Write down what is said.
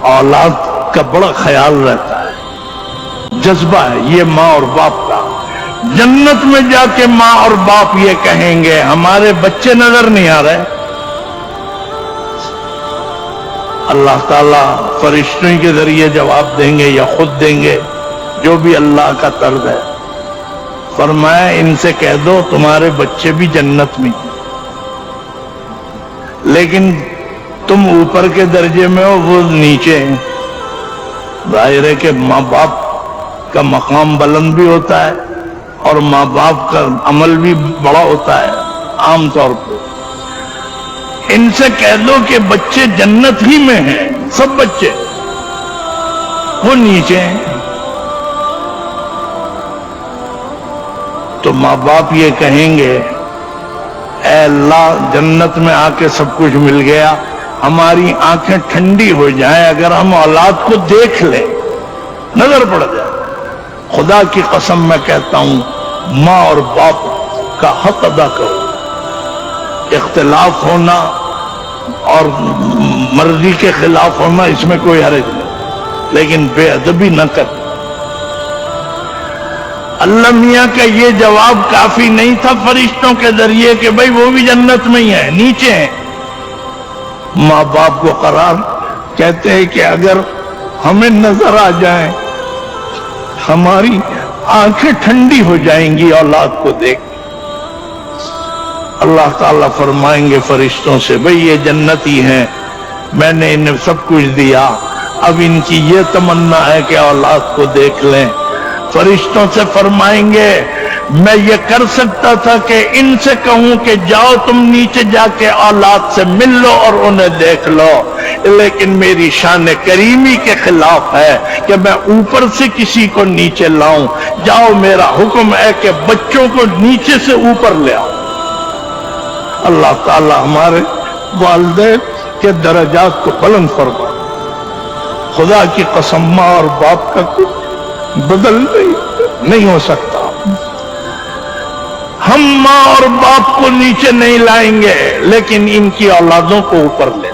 औलाद का बड़ा ख्याल रहता है, जज्बा है ये माँ और बाप का। जन्नत में जाके माँ और बाप ये कहेंगे हमारे बच्चे नजर नहीं आ रहे। अल्लाह ताला फरिश्तों के जरिए जवाब देंगे या खुद देंगे, जो भी अल्लाह का तर्ज है। फरमाया इनसे कह दो तुम्हारे बच्चे भी जन्नत में, लेकिन तुम ऊपर के दर्जे में हो, वो नीचे हैं। जाहिर है कि माँ बाप का मकाम बुलंद भी होता है और माँ बाप का अमल भी बड़ा होता है आमतौर पर। इनसे कह दो कि बच्चे जन्नत ही में हैं, सब बच्चे, वो नीचे हैं। तो माँ बाप ये कहेंगे ऐ अल्लाह जन्नत में आके सब कुछ मिल गया, हमारी आंखें ठंडी हो जाएं अगर हम औलाद को देख लें, नजर पड़ जाए। खुदा की कसम मैं कहता हूं माँ और बाप का हक अदा करो। इख्तिलाफ होना और मर्जी के खिलाफ होना इसमें कोई हर्ज नहीं, लेकिन बेअदबी न कर। अल्लाह मियां का ये जवाब काफी नहीं था फरिश्तों के जरिए कि भाई वो भी जन्नत में ही है, नीचे है। माँ बाप को करार कहते हैं कि अगर हमें नजर आ जाए हमारी आंखें ठंडी हो जाएंगी औलाद को देख। अल्लाह ताला फरमाएंगे फरिश्तों से भाई ये जन्नती हैं, मैंने इन्हें सब कुछ दिया, अब इनकी ये तमन्ना है कि औलाद को देख लें। फरिश्तों से फरमाएंगे मैं ये कर सकता था कि इनसे कहूं कि जाओ तुम नीचे जाके औलाद से मिल लो और उन्हें देख लो, लेकिन मेरी शान करीमी के खिलाफ है कि मैं ऊपर से किसी को नीचे लाऊं। जाओ मेरा हुक्म है कि बच्चों को नीचे से ऊपर ले आओ। अल्लाह ताला हमारे वालिदैन के दर्जात को बुलंद फरमा। खुदा की कसम माँ और बाप का कुछ बदल नहीं हो सकता। हम माँ और बाप को नीचे नहीं लाएंगे, लेकिन इनकी औलादों को ऊपर ले